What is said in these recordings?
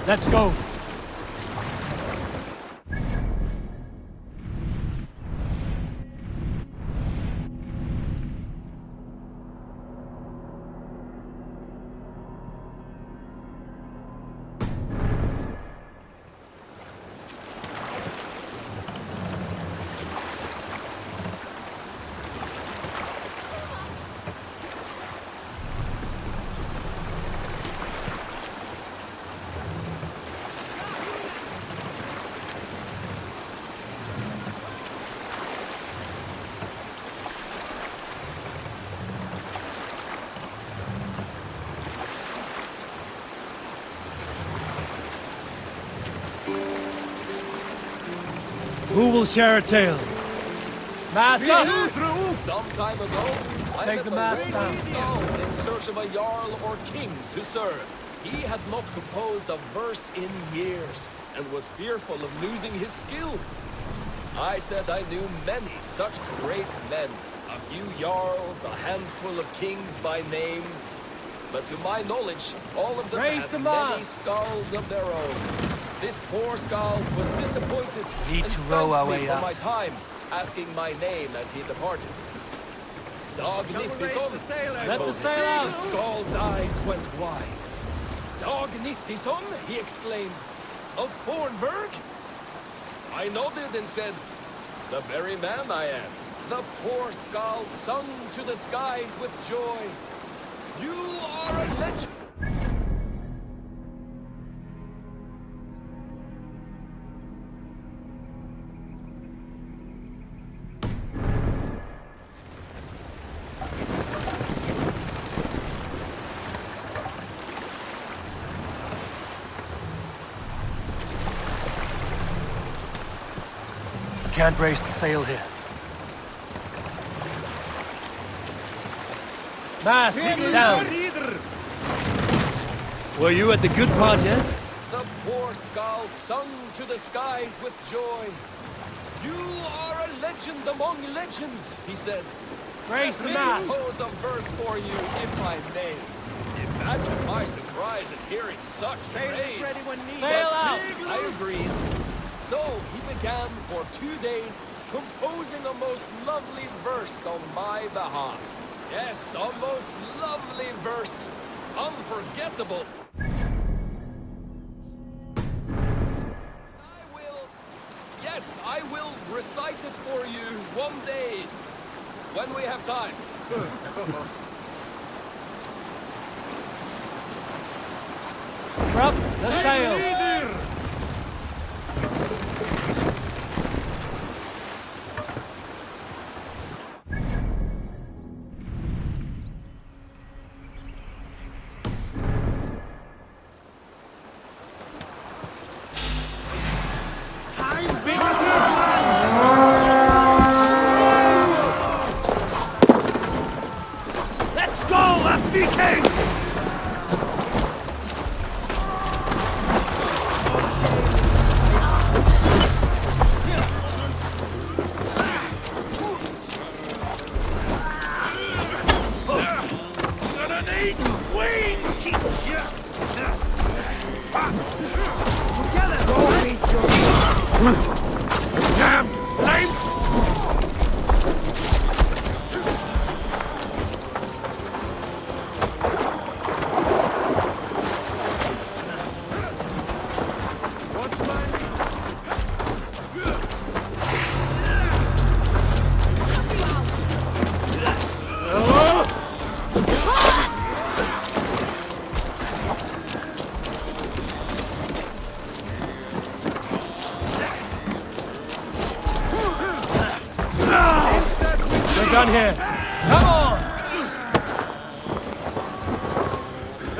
Let's go. Who will share a tale? Mask up! Some time ago, I Take met the a mask reigning down. skull in search of a jarl or king to serve. He had not composed a verse in years, and was fearful of losing his skill. I said I knew many such great men, a few jarls, a handful of kings by name. But to my knowledge, all of them Raise had the many mask. skulls of their own. This poor skull was disappointed Need and to row our thanked me way for out. my time, asking my name as he departed. Dag Nithison, Let the sail out. the skull's eyes went wide. Dag Nithison, he exclaimed, of Thornburg? I nodded and said, the very man I am. The poor skull sung to the skies with joy. You are a legend. Can't raise the sail here. Mask down. Were you at the good part yet? The poor skull sung to the skies with joy. You are a legend among legends, he said. Raise the Let me mast. compose a verse for you, if I may. Imagine my surprise at hearing such praise. Sail out. I agreed. So he began for 2 days composing a most lovely verse on my behalf. Yes, a most lovely verse. Unforgettable. Yes, I will recite it for you one day, when we have time. Prop the sail. Let's go, FBK! Gonna need wings! Together! Go meet your... Damn flames! We're done here. Come on!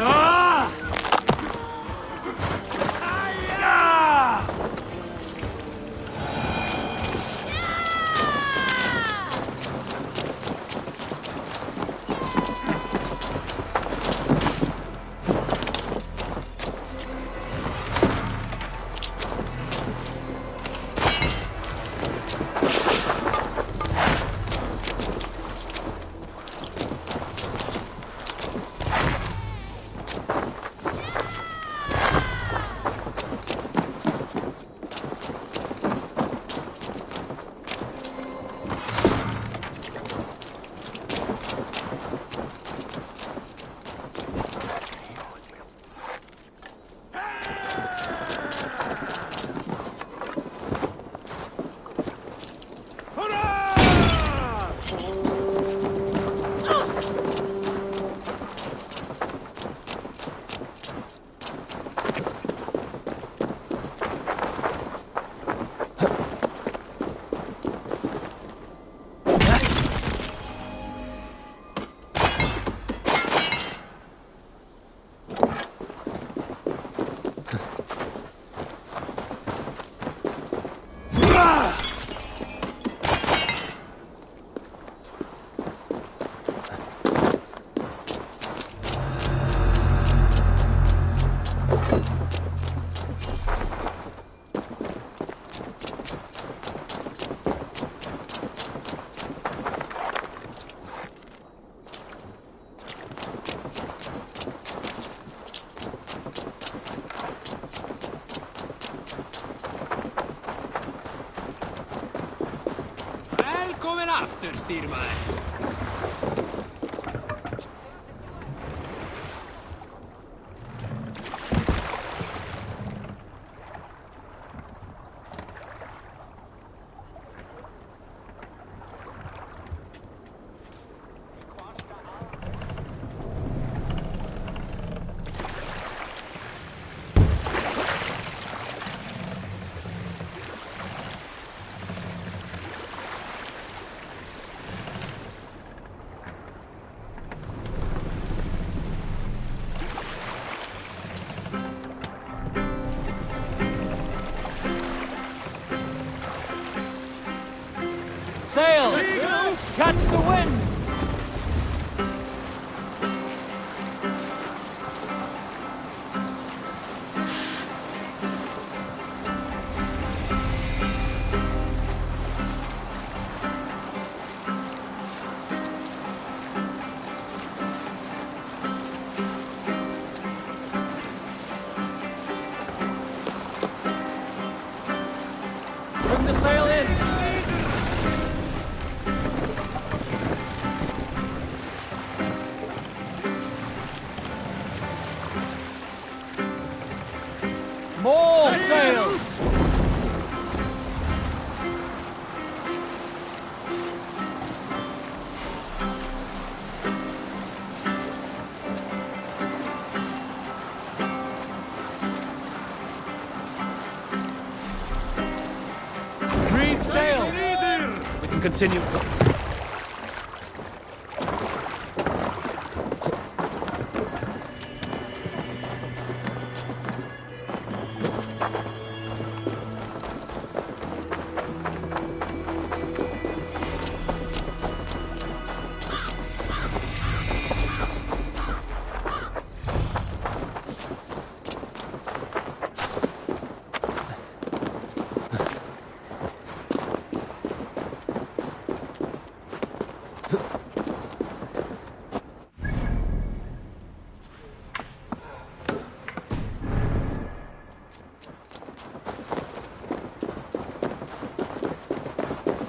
Ah! Ah! after, Styrmine. Sail! Catch the wind! Bring the sail in! More sail! Creed sail! We can continue.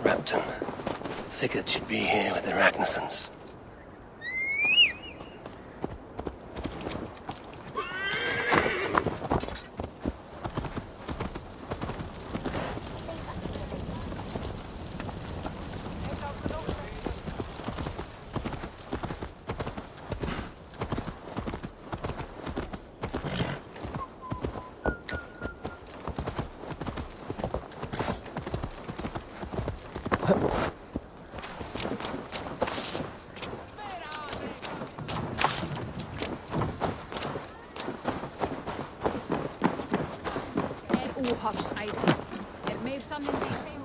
Repton. Sigurd should be here with the Ragnarsons. Óhafsæri. Meir sannindi í þeim.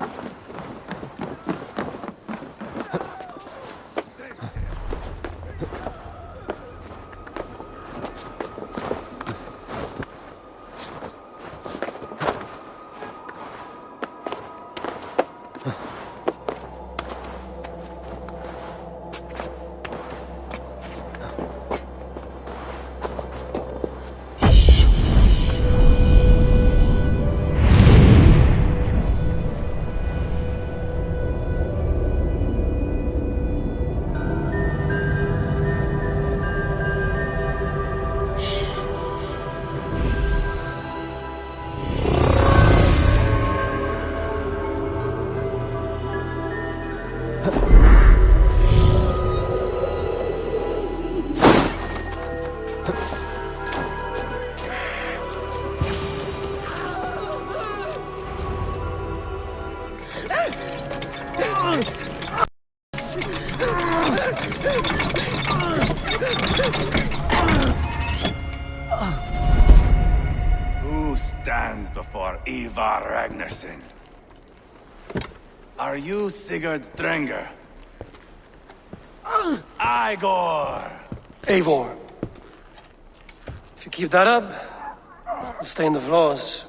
Who stands before Ivar Ragnarsson? Are you Sigurd Drenger? Igor! Eivor. If you keep that up, you'll stay in the floors.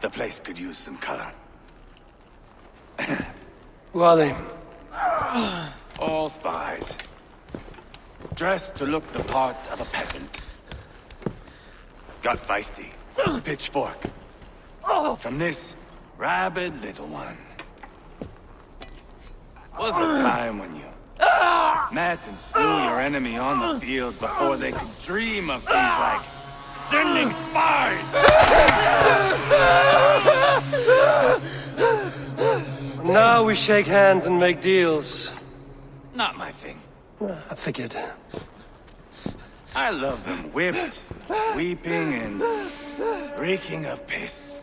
The place could use some color. Who are they? All spies. Dressed to look the part of a peasant. Got feisty. Pitchfork. From this rabid little one. Was a time when you met and slew your enemy on the field before they could dream of things like sending spies. Now we shake hands and make deals. Not my thing. I figured. I love them whipped, weeping, and reeking of piss.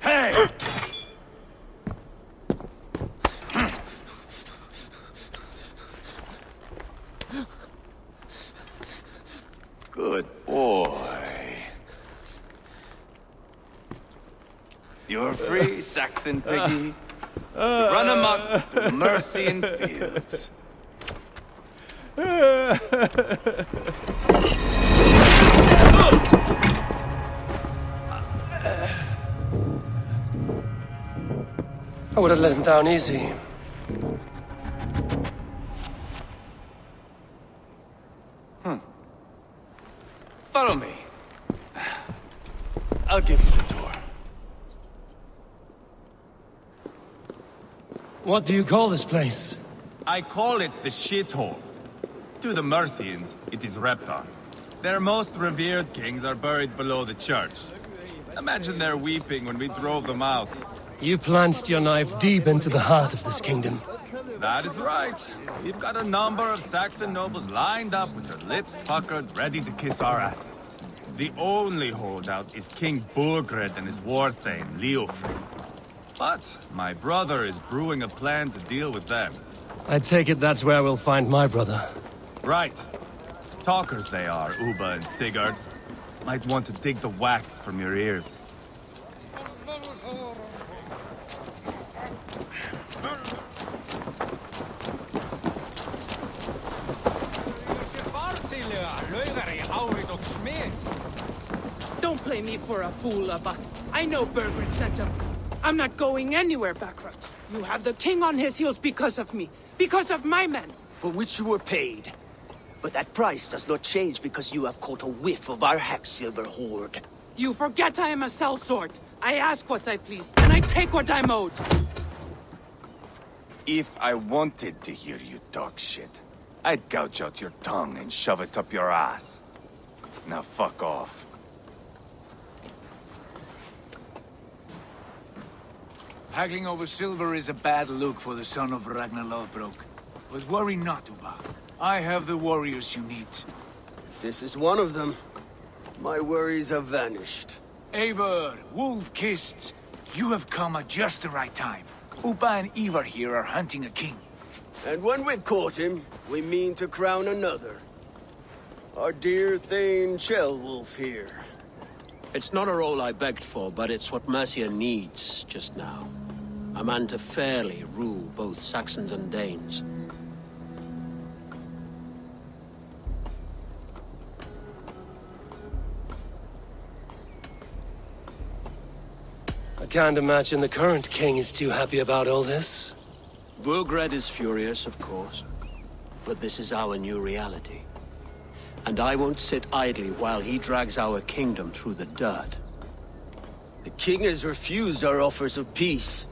Hey! Good boy. You're free, Saxon piggy, to run amok through the Mercian fields. I would have let him down easy. Follow me. I'll give you the tour. What do you call this place? I call it the shithole. To the Mercians, it is Reptar. Their most revered kings are buried below the church. Imagine their weeping when we drove them out. You plunged your knife deep into the heart of this kingdom. That is right. We've got a number of Saxon nobles lined up with their lips puckered, ready to kiss our asses. The only holdout is King Burgred and his war thane, Leofric. But my brother is brewing a plan to deal with them. I take it that's where we'll find my brother. Right. Talkers they are, Uba and Sigurd. Might want to dig the wax from your ears. Don't play me for a fool, Abba. I know Bergred sent him. I'm not going anywhere, Backrot. You have the king on his heels because of me. Because of my men. For which you were paid. But that price does not change because you have caught a whiff of our Hacksilver hoard. You forget I am a sellsword. I ask what I please, and I take what I'm owed. If I wanted to hear you talk shit, I'd gouge out your tongue and shove it up your ass. Now fuck off. Haggling over silver is a bad look for the son of Ragnar Lothbrok. But worry not, Uba. I have the warriors you need. This is one of them. My worries have vanished. Eivor, Wolf-Kissed, you have come at just the right time. Uba and Ivar here are hunting a king. And when we've caught him, we mean to crown another. Our dear Thane Ceolwulf here. It's not a role I begged for, but it's what Mercia needs just now. A man to fairly rule both Saxons and Danes. I can't imagine the current king is too happy about all this. Burgred is furious, of course. But this is our new reality. And I won't sit idly while he drags our kingdom through the dirt. The king has refused our offers of peace.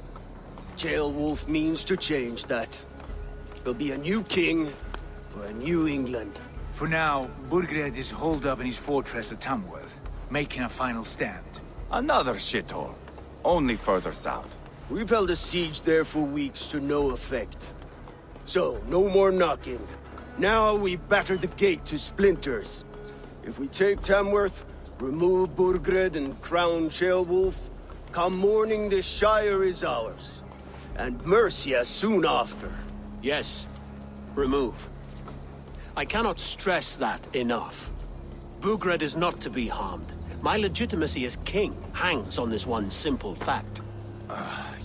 Ceolwulf means to change that. There'll be a new king for a new England. For now, Burgred is holed up in his fortress at Tamworth, making a final stand. Another shithole. Only further south. We've held a siege there for weeks to no effect. So, no more knocking. Now we batter the gate to splinters. If we take Tamworth, remove Burgred and crown Ceolwulf, come morning the Shire is ours. And Mercia soon after. Yes, remove. I cannot stress that enough. Burgred is not to be harmed. My legitimacy as king hangs on this one simple fact.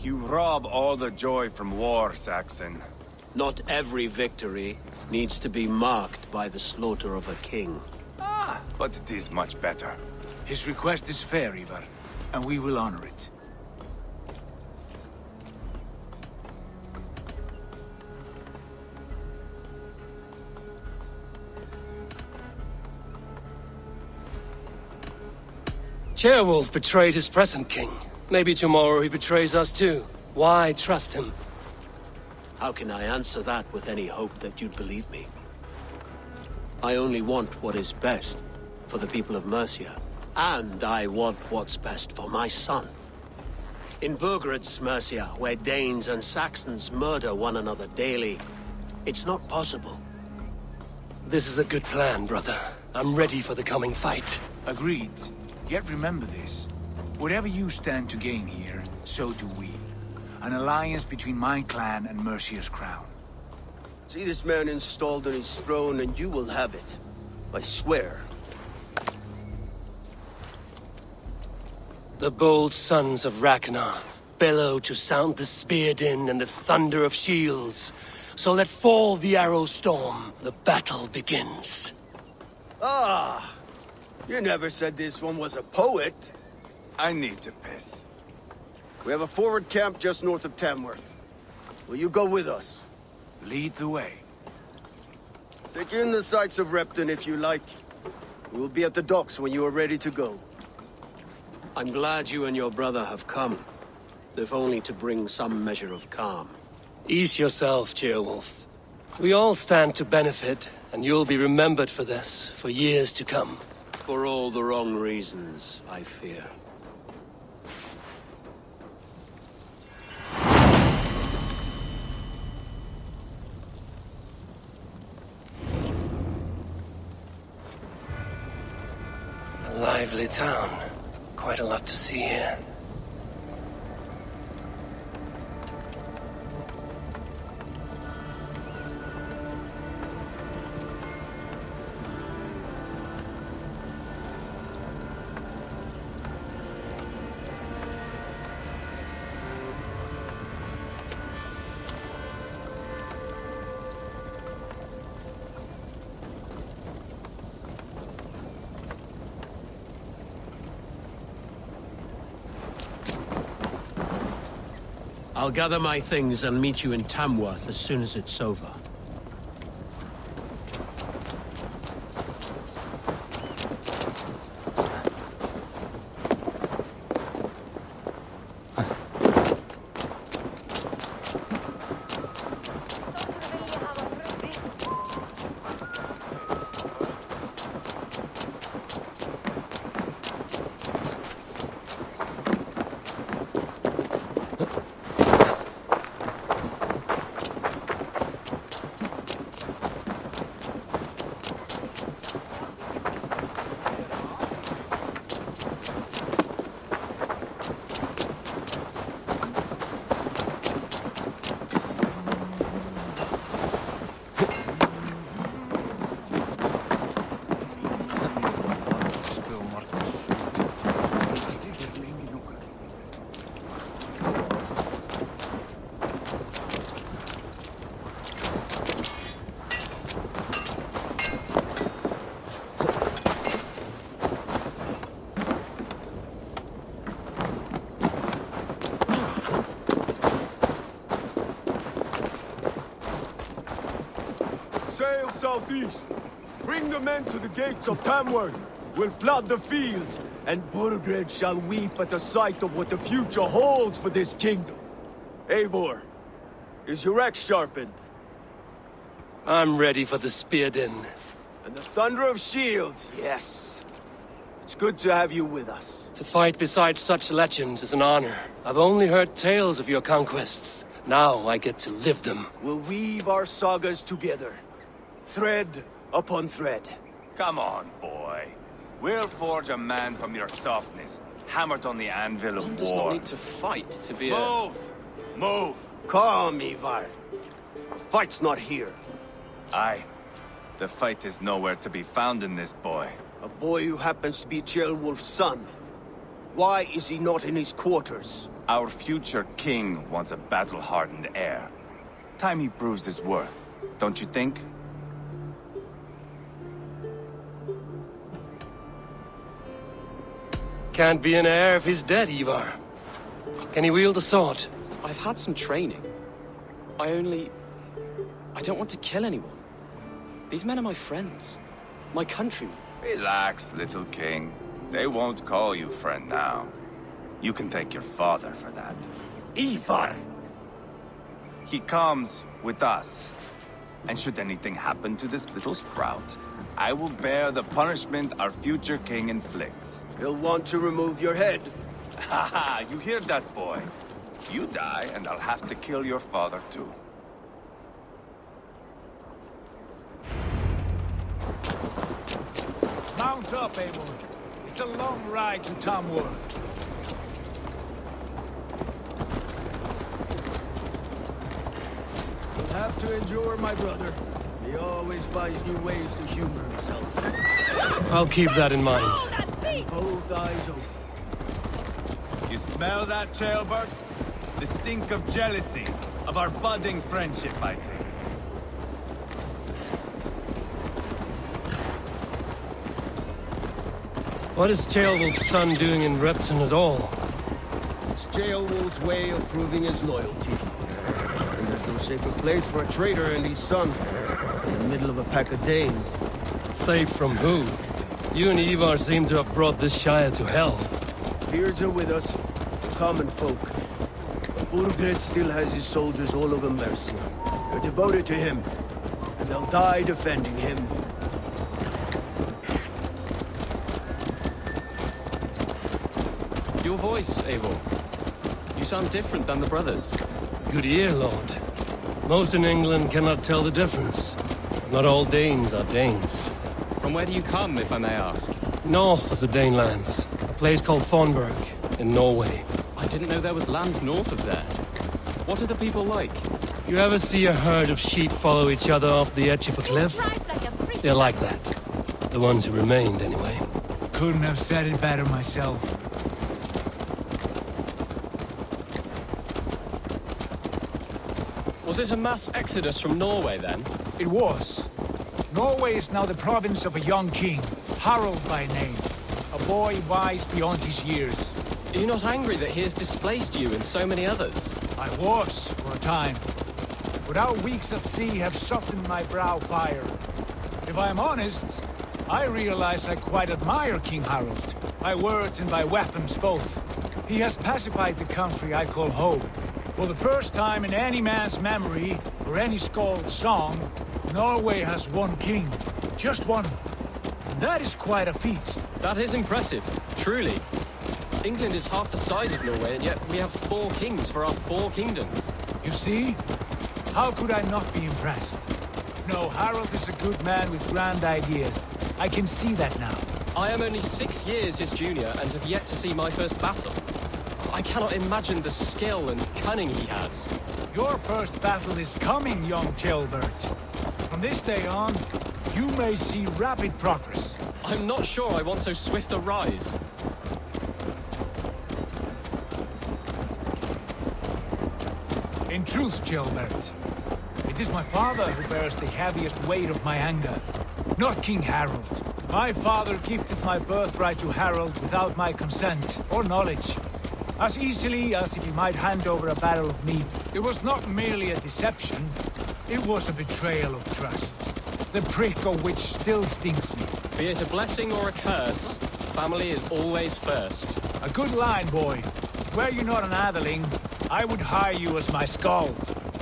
You rob all the joy from war, Saxon. Not every victory needs to be marked by the slaughter of a king. But it is much better. His request is fair, Ivar, and we will honor it. Ceolwulf betrayed his present king. Maybe tomorrow he betrays us too. Why trust him? How can I answer that with any hope that you'd believe me? I only want what is best for the people of Mercia. And I want what's best for my son. In Burgred's Mercia, where Danes and Saxons murder one another daily, it's not possible. This is a good plan, brother. I'm ready for the coming fight. Agreed. Yet remember this. Whatever you stand to gain here, so do we. An alliance between my clan and Mercia's crown. See this man installed on his throne and you will have it. I swear. The bold sons of Ragnar bellow to sound the spear din and the thunder of shields. So let fall the arrow storm. The battle begins. Ah! You never said this one was a poet. I need to piss. We have a forward camp just north of Tamworth. Will you go with us? Lead the way. Take in the sights of Repton if you like. We will be at the docks when you are ready to go. I'm glad you and your brother have come, if only to bring some measure of calm. Ease yourself, Ceolwulf. We all stand to benefit, and you'll be remembered for this, for years to come. For all the wrong reasons, I fear. A lively town. Quite a lot to see here. I'll gather my things and meet you in Tamworth as soon as it's over. Sail southeast. Bring the men to the gates of Tamworth. We'll flood the fields, and Burgred shall weep at the sight of what the future holds for this kingdom. Eivor, is your axe sharpened? I'm ready for the spear din. And the thunder of shields, yes. It's good to have you with us. To fight beside such legends is an honor. I've only heard tales of your conquests. Now I get to live them. We'll weave our sagas together. Thread upon thread. Come on, boy. We'll forge a man from your softness, hammered on the anvil of does war. not need to fight to be Move! Move! Calm, Ivar. The fight's not here. Aye. The fight is nowhere to be found in this boy. A boy who happens to be Ceolwulf's son. Why is he not in his quarters? Our future king wants a battle-hardened heir. Time he proves his worth, don't you think? Can't be an heir if he's dead, Ivar. Can he wield a sword? I've had some training. I don't want to kill anyone. These men are my friends. My countrymen. Relax, little king. They won't call you friend now. You can thank your father for that. Ivar! He comes with us. And should anything happen to this little sprout, I will bear the punishment our future king inflicts. He'll want to remove your head. Haha, you hear that, boy? You die, and I'll have to kill your father, too. Mount up, Eivor. It's a long ride to Tamworth. You'll have to endure, my brother. He always finds new ways to humor himself. I'll keep that in mind. Both eyes open. You smell that, Jailbird? The stink of jealousy, of our budding friendship, I think. What is Ceolwulf's son doing in Repton at all? It's Ceolwulf's way of proving his loyalty. And there's no safer place for a traitor and his son. In the middle of a pack of Danes. Safe from who? You and Ivar seem to have brought this Shire to hell. Fears are with us, the common folk. But Burgred still has his soldiers all over Mercia. They're devoted to him, and they'll die defending him. Your voice, Eivor. You sound different than the brothers. Good ear, Lord. Most in England cannot tell the difference. Not all Danes are Danes. From where do you come, if I may ask? North of the Danelands. A place called Thornburg, in Norway. I didn't know there was land north of there. What are the people like? You ever see a herd of sheep follow each other off the edge of a cliff? They're like that. The ones who remained, anyway. Couldn't have said it better myself. Was it a mass exodus from Norway, then? It was. Norway is now the province of a young king, Harald by name. A boy wise beyond his years. Are you not angry that he has displaced you and so many others? I was, for a time. But our weeks at sea have softened my brow fire. If I am honest, I realize I quite admire King Harald. By words and by weapons both. He has pacified the country I call home. For the first time in any man's memory, or any skald's song, Norway has one king. Just one. And that is quite a feat. That is impressive, truly. England is half the size of Norway, and yet we have 4 kings for our 4 kingdoms. You see? How could I not be impressed? No, Harald is a good man with grand ideas. I can see that now. I am only 6 years his junior and have yet to see my first battle. I cannot imagine the skill and cunning he has. Your first battle is coming, young Ceolbert. From this day on, you may see rapid progress. I'm not sure I want so swift a rise. In truth, Ceolbert, it is my father who bears the heaviest weight of my anger, not King Harald. My father gifted my birthright to Harald without my consent or knowledge. As easily as if he might hand over a barrel of meat. It was not merely a deception, it was a betrayal of trust. The prick of which still stings me. Be it a blessing or a curse, family is always first. A good line, boy. Were you not an atheling, I would hire you as my skald.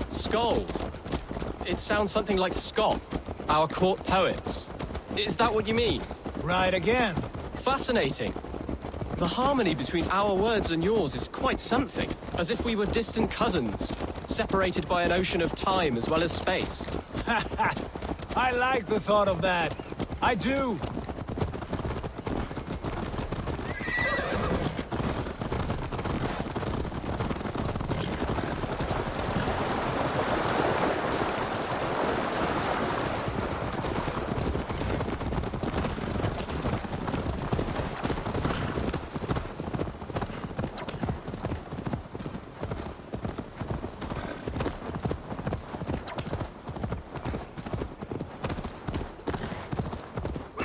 Skald? It sounds something like Scott, our court poets. Is that what you mean? Right again. Fascinating. The harmony between our words and yours is quite something. As if we were distant cousins, separated by an ocean of time as well as space. I like the thought of that. I do.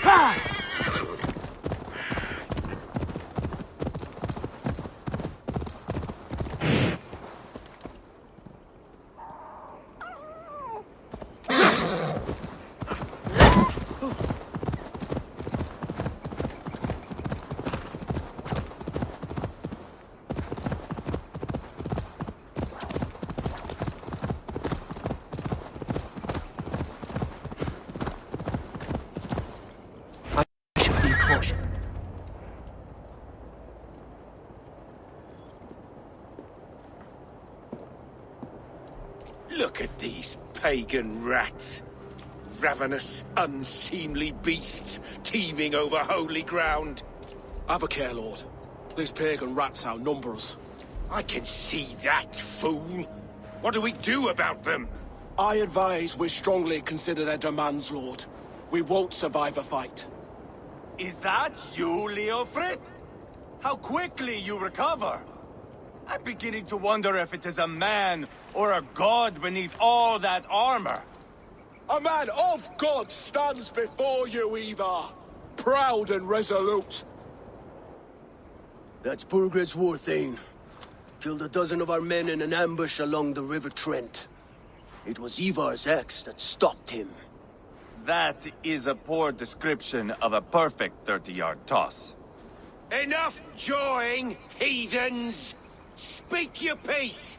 Ha! Look at these pagan rats. Ravenous, unseemly beasts teeming over holy ground. Have a care, Lord. These pagan rats outnumber us. I can see that, fool. What do we do about them? I advise we strongly consider their demands, Lord. We won't survive a fight. Is that you, Leofrid? How quickly you recover! I'm beginning to wonder if it is a man or a god beneath all that armor. A man of God stands before you, Eva. Proud and resolute. That's Burgred's Warthane. Killed a dozen of our men in an ambush along the River Trent. It was Ivar's axe that stopped him. That is a poor description of a perfect 30-yard toss. Enough jawing, heathens! Speak your piece!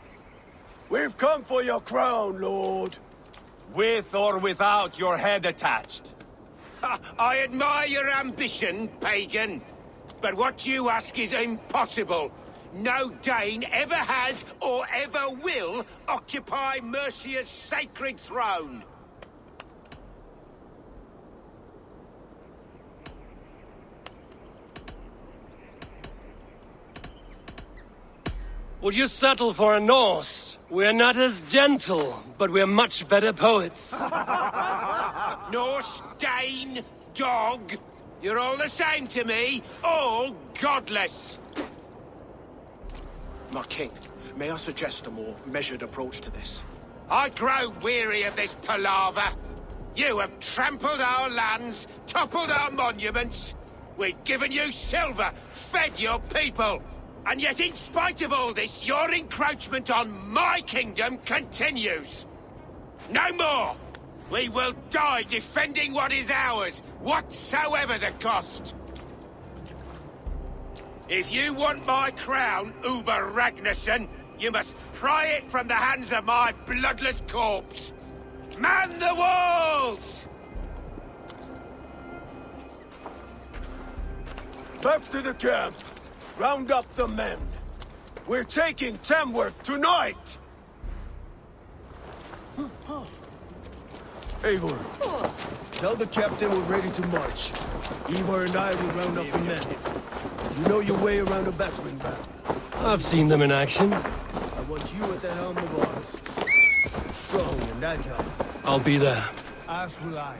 We've come for your crown, Lord. With or without your head attached. I admire your ambition, pagan. But what you ask is impossible. No Dane ever has or ever will occupy Mercia's sacred throne. Would you settle for a Norse? We're not as gentle, but we're much better poets. Norse, Dane, dog. You're all the same to me. All godless. My king, may I suggest a more measured approach to this? I grow weary of this palaver. You have trampled our lands, toppled our monuments. We've given you silver, fed your people. And yet, in spite of all this, your encroachment on my kingdom continues. No more! We will die defending what is ours, whatsoever the cost. If you want my crown, Uber Ragnarsson, you must pry it from the hands of my bloodless corpse. Man the walls! Back to the camp. Round up the men. We're taking Tamworth tonight! Eivor, tell the captain we're ready to march. Eivor and I will round up the men. You know your way around a battering ram. I've seen them in action. I want you at the helm of ours. Strong and agile. I'll be there. As will I.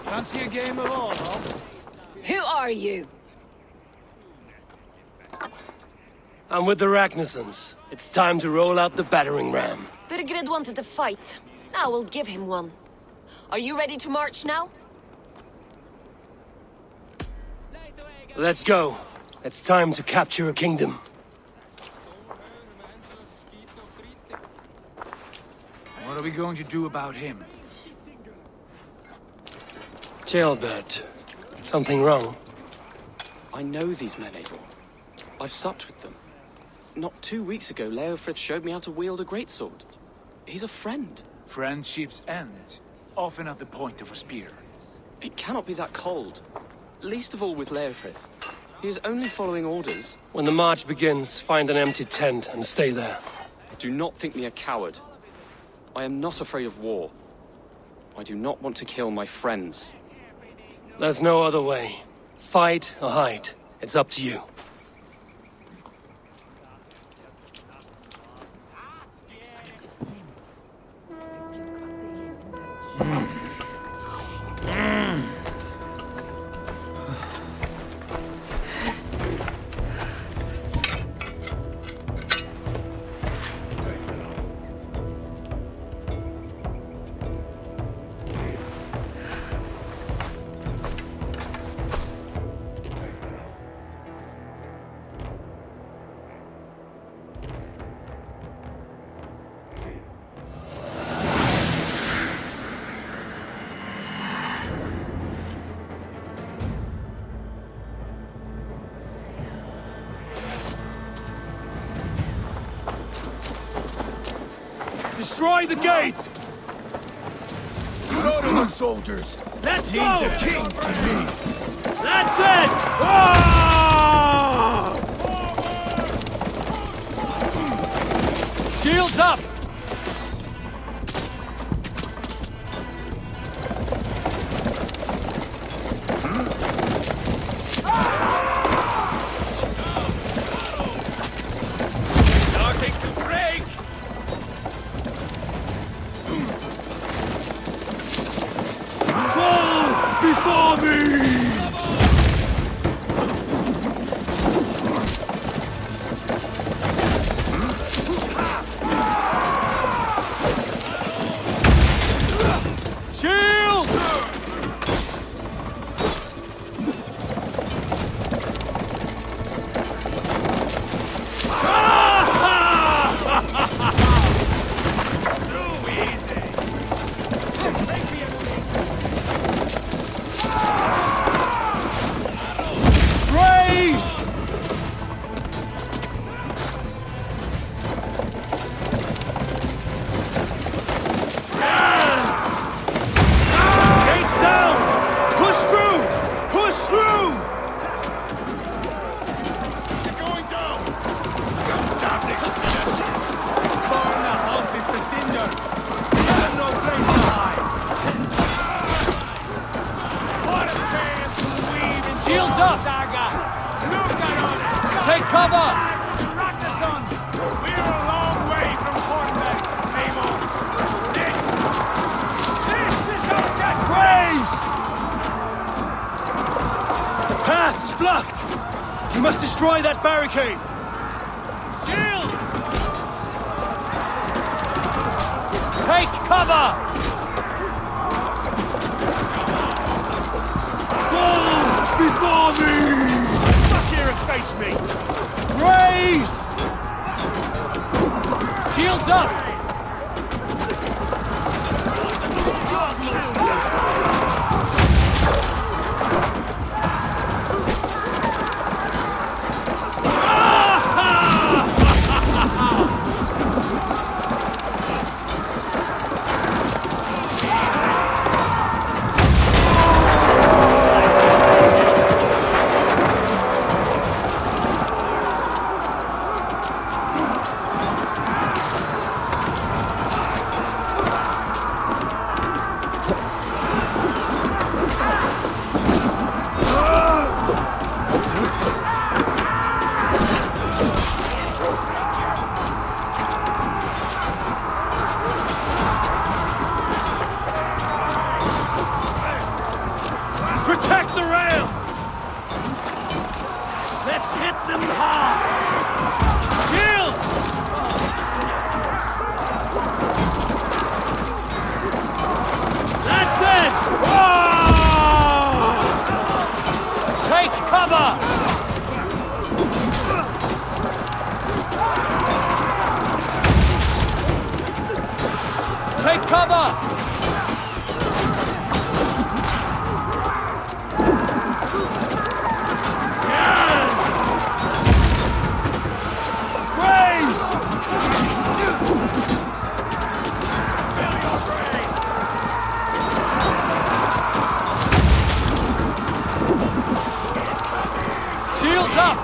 Fancy a game of all, huh? Who are you? I'm with the Ragnarssons. It's time to roll out the battering ram. Birgred wanted to fight. Now we'll give him one. Are you ready to march now? Let's go. It's time to capture a kingdom. What are we going to do about him? Jailbird. Something wrong? I know these men, Eivor. I've supped with them. Not 2 weeks ago, Leofrith showed me how to wield a greatsword. He's a friend. Friendships end, often at the point of a spear. It cannot be that cold. Least of all with Leofrith. He is only following orders. When the march begins, find an empty tent and stay there. Do not think me a coward. I am not afraid of war. I do not want to kill my friends. There's no other way. Fight or hide. It's up to you. destroy the gate! Slaughter the soldiers! Let's Lead go! the king to me! That's it! Ah! Shields up! Starting to break! Go before me! Shield! Too easy! Race! Gates down! Push through! Push through! You're going down! Damn this shit! Burn the house is the cinder! There's no place to hide! What a chance to weave into Shields our up! saga! Look at us! Take cover! Rock the sons! We're a long way from Cornwall, Claymore! This is our destiny! Race! Path's blocked! We must destroy that barricade! Shield! Take cover! Go before me! Back here and face me! Race! Shields up! Protect the rail! Let's hit them hard! Shield! That's it! Oh! Take cover! Take cover! Shields up!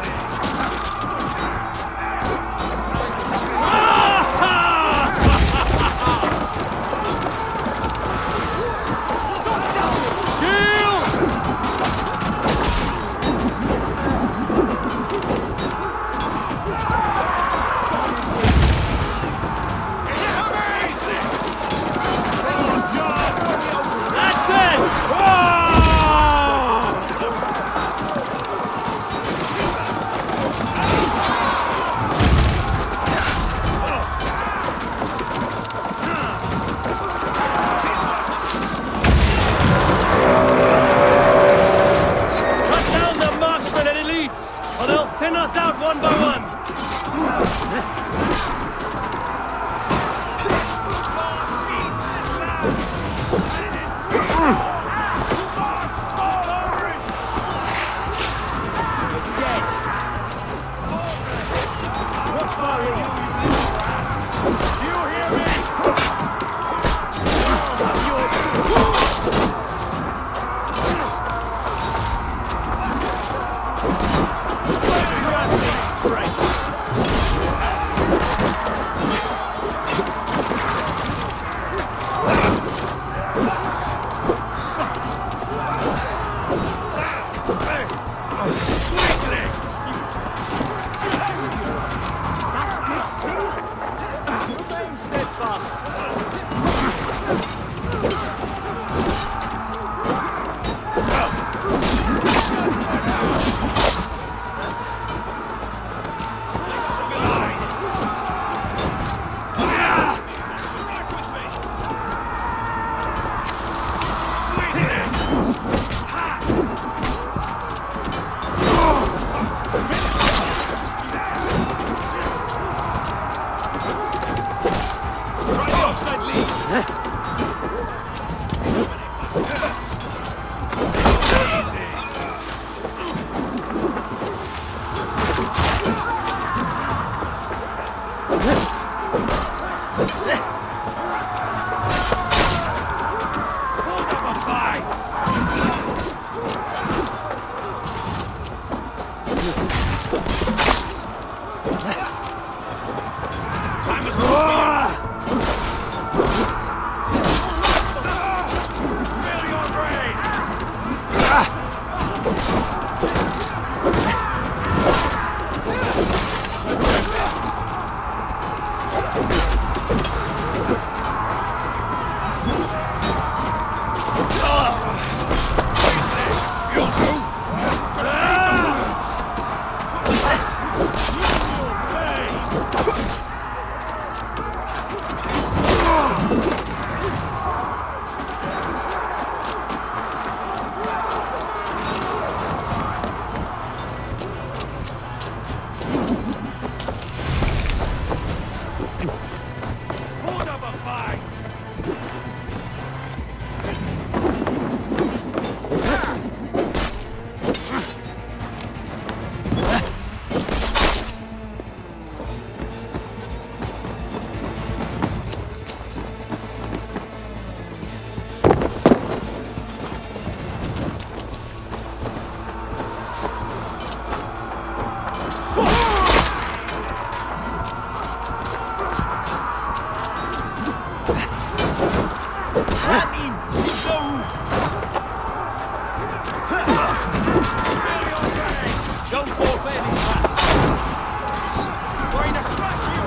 Don't fall for any traps! Going to smash you!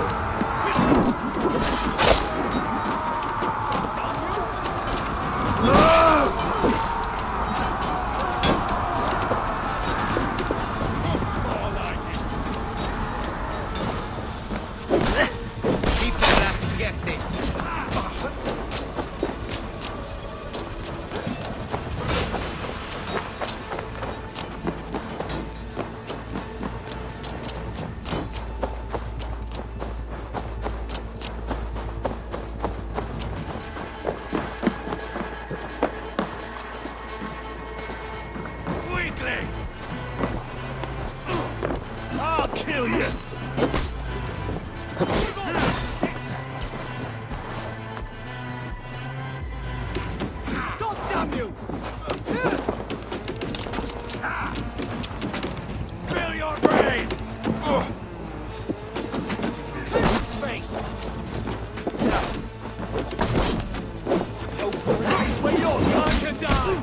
Keep that guessing. I'll kill you! God damn you! Spill your brains! Space! This way you're going to die!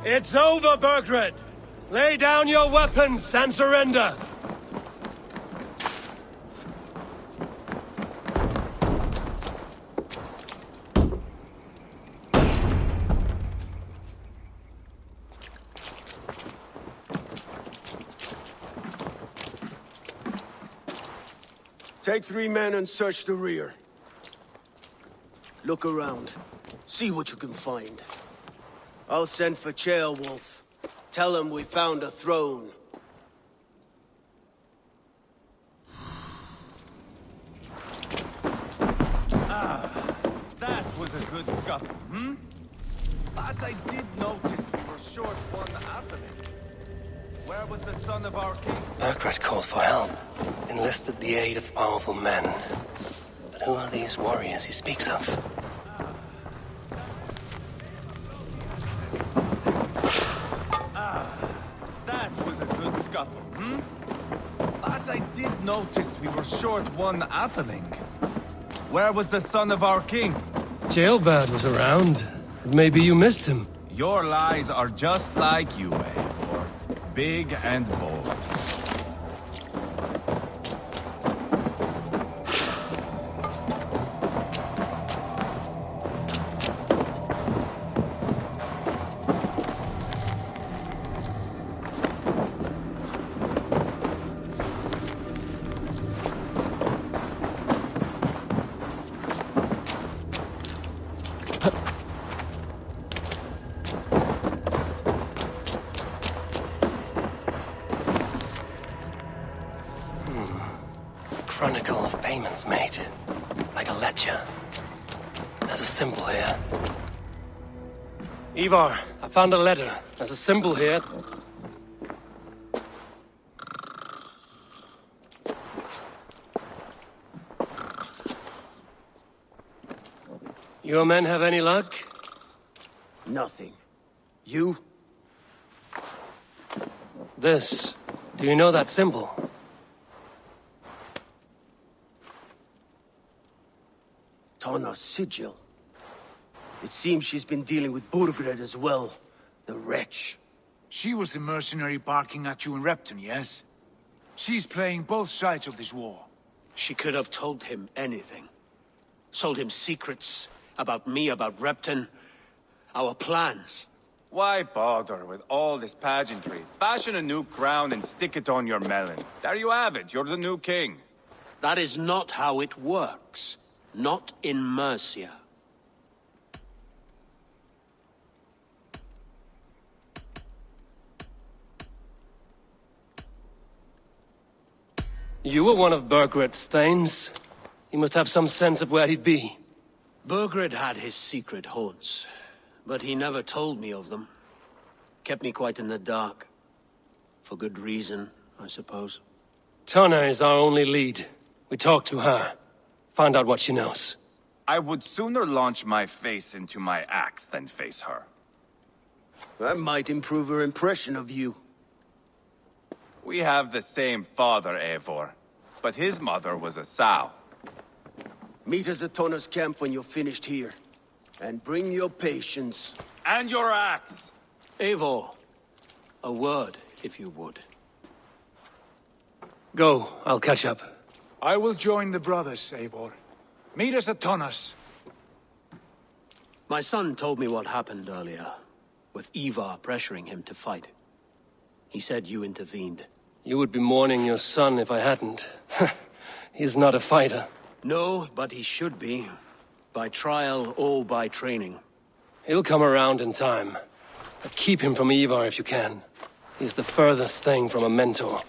It's over, Burgred! Lay down your weapons and surrender! Take 3 men and search the rear. Look around. See what you can find. I'll send for Ceolwulf. Tell him we found a throne. That was a good scuffle, hmm? But I did notice we were short one athlete. Where was the son of our king? Burgred called for help, enlisted the aid of powerful men. But who are these warriors he speaks of? That was a good scuffle, hmm? But I did notice we were short one atheling. Where was the son of our king? Ceolbad was around. Maybe you missed him. Your lies are just like you, big and bold. Chronicle of payments made. Like a ledger. There's a symbol here. Ivar, I found a letter. There's a symbol here. Your men have any luck? Nothing. You? This. Do you know that symbol? Tana's sigil. It seems she's been dealing with Burgred as well. The wretch. She was the mercenary barking at you in Repton, yes? She's playing both sides of this war. She could have told him anything. Sold him secrets about me, about Repton, our plans. Why bother with all this pageantry? Fashion a new crown and stick it on your melon. There you have it, you're the new king. That is not how it works. Not in Mercia. You were one of Burgred's thanes. He must have some sense of where he'd be. Burgred had his secret haunts, but he never told me of them. Kept me quite in the dark. For good reason, I suppose. Tana is our only lead. We talk to her. Find out what she knows. I would sooner launch my face into my axe than face her. That might improve her impression of you. We have the same father, Eivor, but his mother was a sow. Meet us at Tona's camp when you're finished here. And bring your patience. And your axe! Eivor, a word, if you would. Go, I'll catch up. I will join the brothers, Eivor. Meet us at Tonas. My son told me what happened earlier, with Ivar pressuring him to fight. He said you intervened. You would be mourning your son if I hadn't. He's not a fighter. No, but he should be. By trial or by training. He'll come around in time. But keep him from Ivar if you can. He's the furthest thing from a mentor.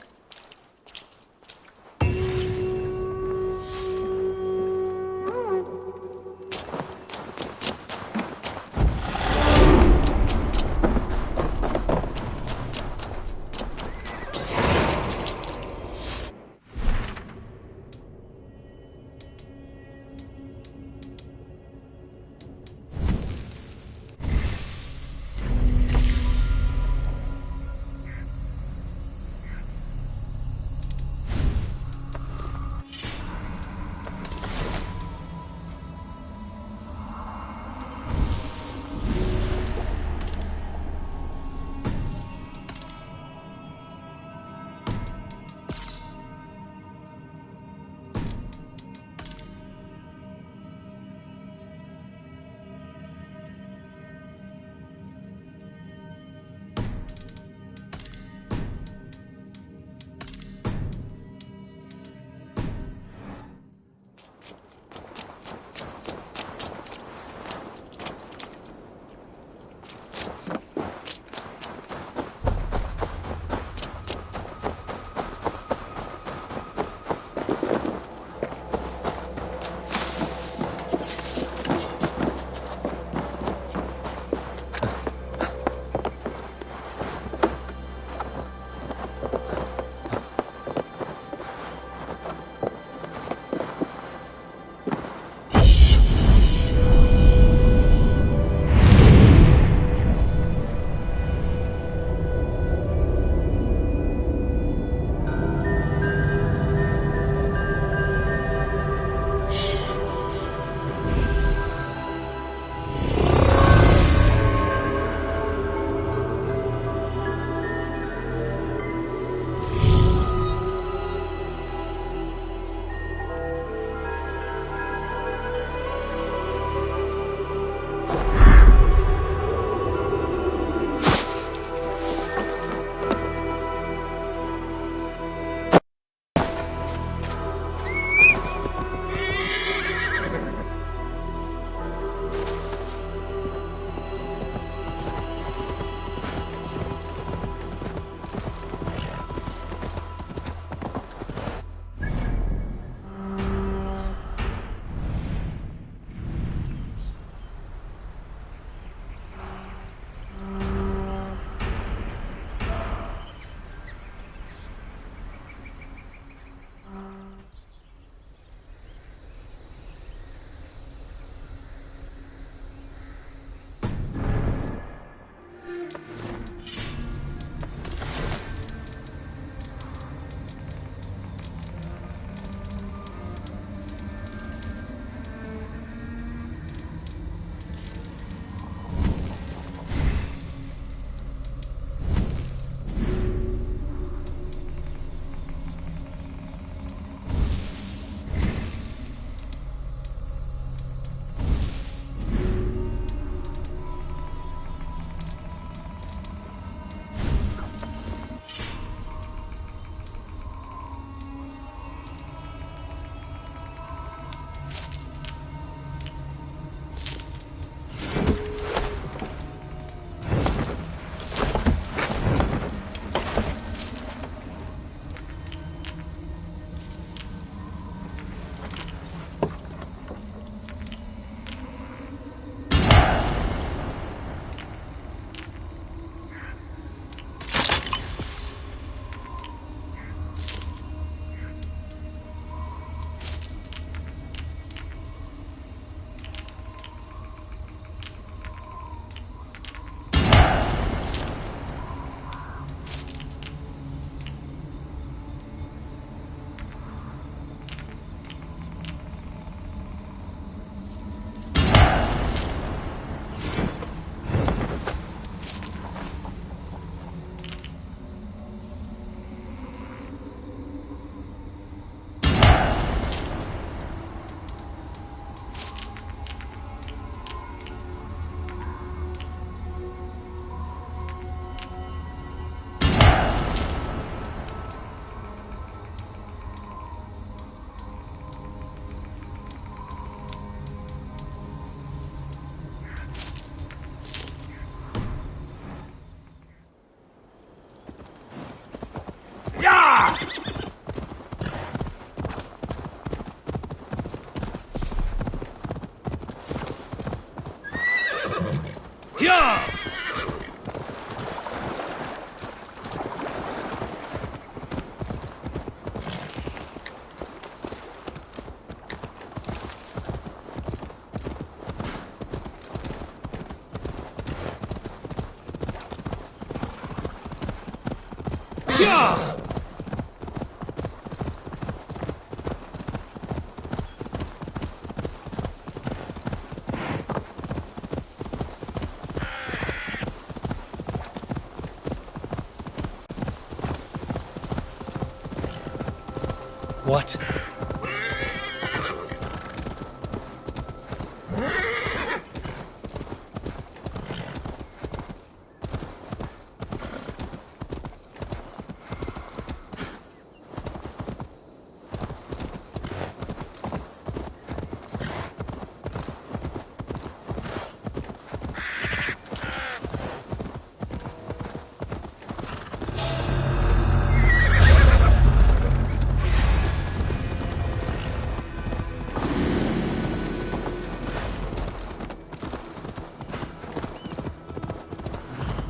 Yeah! Yeah! What?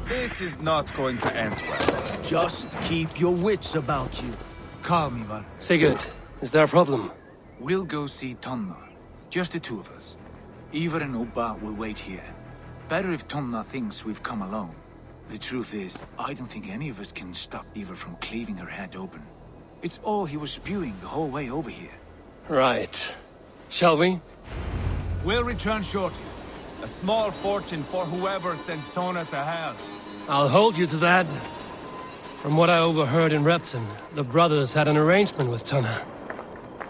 This is not going to end well. Just keep your wits about you. Calm, Ivar. Sigurd, is there a problem? We'll go see Tonna. Just the two of us. Ivar and Ubba will wait here. Better if Tonna thinks we've come alone. The truth is, I don't think any of us can stop Ivar from cleaving her head open. It's all he was spewing the whole way over here. Right. Shall we? We'll return shortly. A small fortune for whoever sent Tona to hell. I'll hold you to that. From what I overheard in Repton, the brothers had an arrangement with Tonna.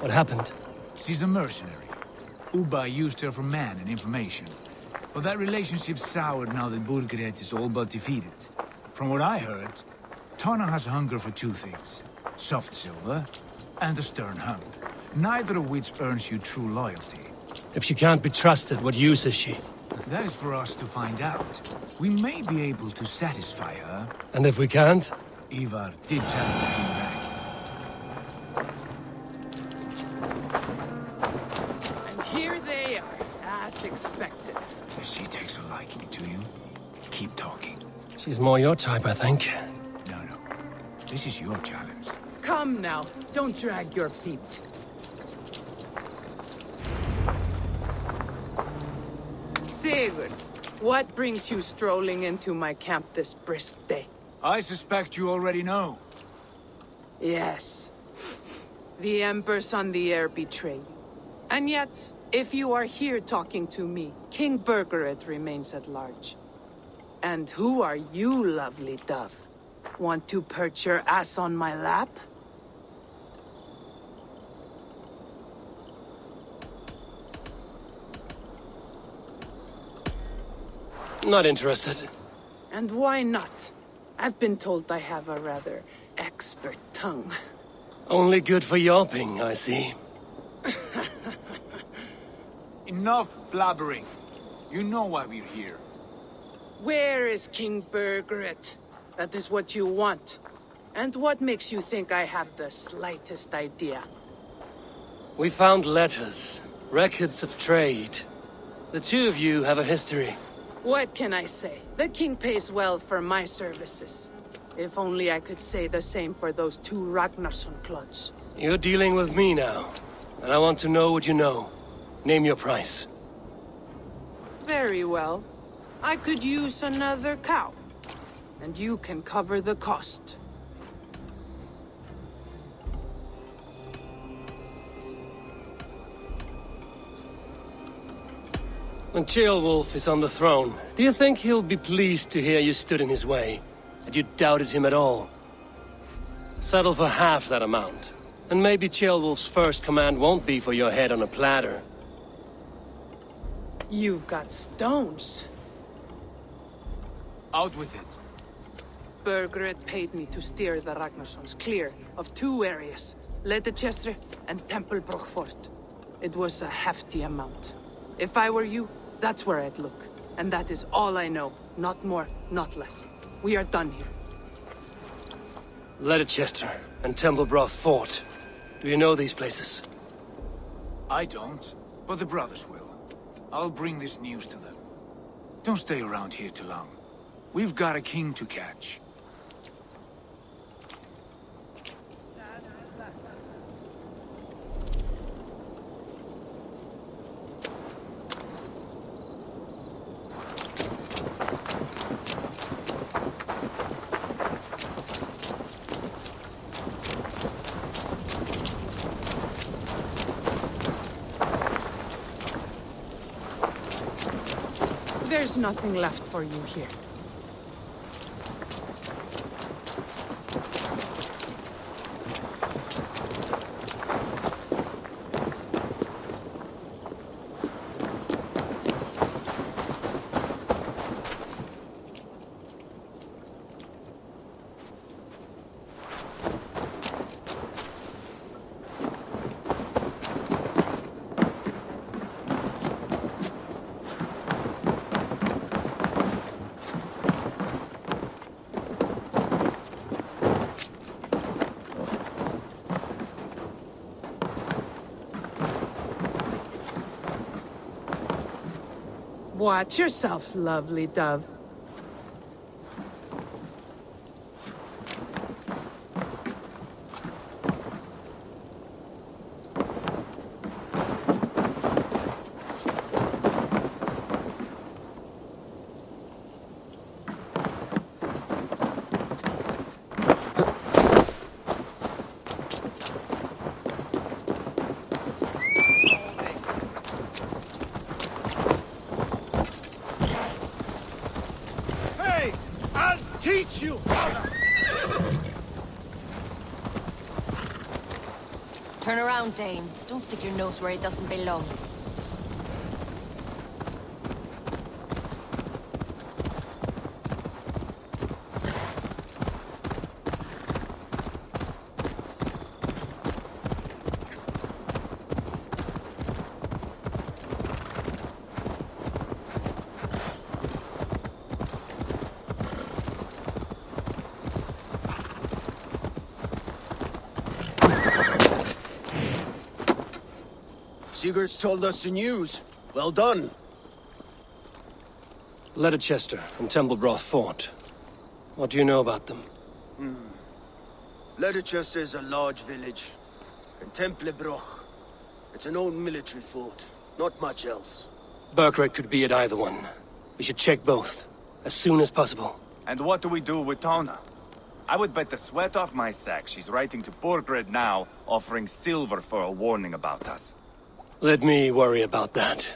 What happened? She's a mercenary. Ubba used her for man and information. But that relationship soured now that Burgred is all but defeated. From what I heard, Tonna has a hunger for two things. Soft silver and a stern hug. Neither of which earns you true loyalty. If she can't be trusted, what use is she? That is for us to find out. We may be able to satisfy her. And if we can't? Ivar did challenge me that. And here they are, as expected. If she takes a liking to you, keep talking. She's more your type, I think. No. This is your challenge. Come now, don't drag your feet. Sigurd, what brings you strolling into my camp this brisk day? I suspect you already know. Yes. The Embers on the air betray you. And yet, if you are here talking to me, King Burgred remains at large. And who are you, lovely dove? Want to perch your ass on my lap? Not interested. And why not? I've been told I have a rather expert tongue. Only good for yelping, I see. Enough blabbering. You know why we're here. Where is King Burgred? That is what you want. And what makes you think I have the slightest idea? We found letters, records of trade. The two of you have a history. What can I say? The king pays well for my services. If only I could say the same for those two Ragnarsson clods. You're dealing with me now, and I want to know what you know. Name your price. Very well. I could use another cow. And you can cover the cost. When Ceolwulf is on the throne, do you think he'll be pleased to hear you stood in his way? That you doubted him at all? Settle for half that amount. And maybe Ceolwulf's first command won't be for your head on a platter. You've got stones. Out with it. Burgred paid me to steer the Ragnarssons clear of two areas, Leitechestre and Temple Brochfort. It was a hefty amount. If I were you, that's where I'd look. And that is all I know. Not more, not less. We are done here. Leitechestre and Templebroth Fort. Do you know these places? I don't, but the brothers will. I'll bring this news to them. Don't stay around here too long. We've got a king to catch. There's nothing left for you here. Watch yourself, lovely dove. Teach you! Turn around, Dame. Don't stick your nose where it doesn't belong. Sigurd's told us the news. Well done. Leicester and Templebroth fought. What do you know about them? Leicester is a large village. And Templebroch, it's an old military fort. Not much else. Burkred could be at either one. We should check both, as soon as possible. And what do we do with Tona? I would bet the sweat off my sack she's writing to Borgred now, offering silver for a warning about us. Let me worry about that.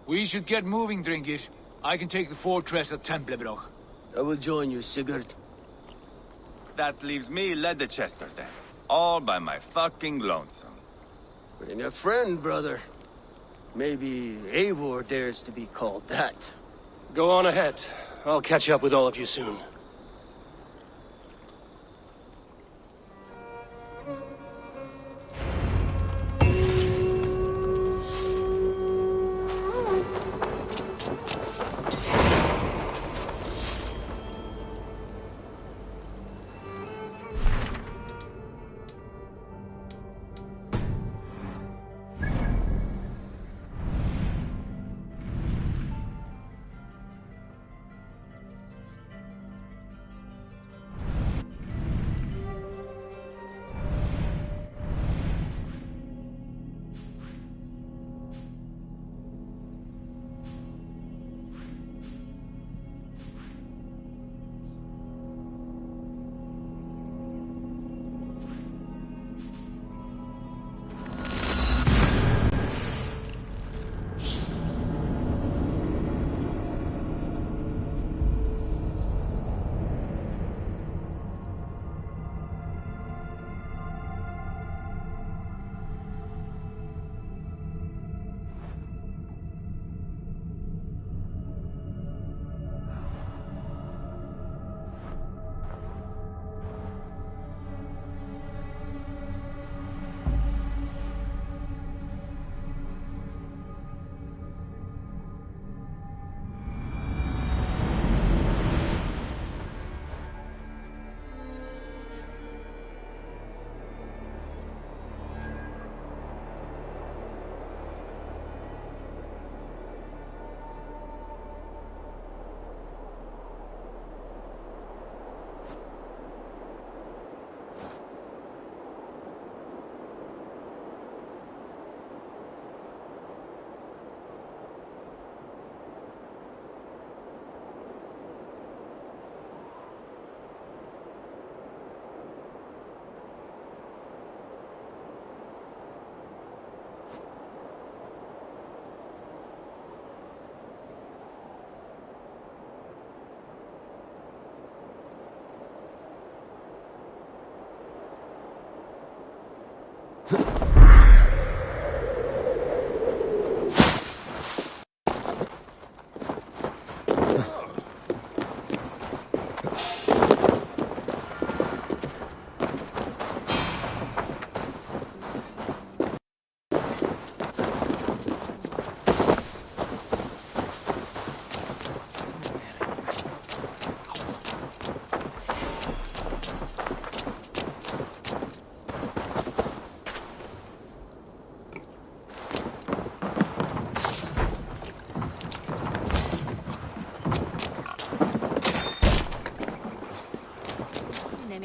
We should get moving, Dringir. I can take the fortress at Templebroch. I will join you, Sigurd. That leaves me Leicester then. All by my fucking lonesome. Bring a friend, brother. Maybe Eivor dares to be called that. Go on ahead. I'll catch up with all of you soon.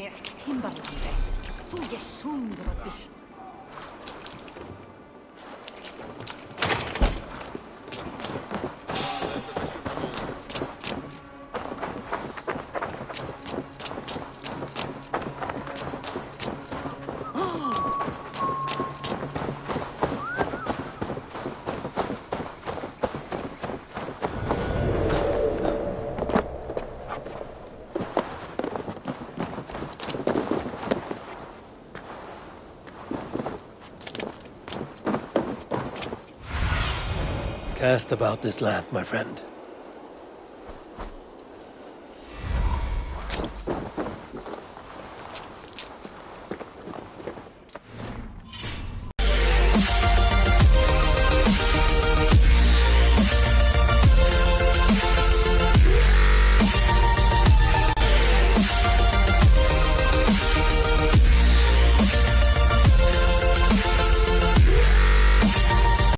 me Timberlande. Fu Jesundropis. Cast about this land, my friend.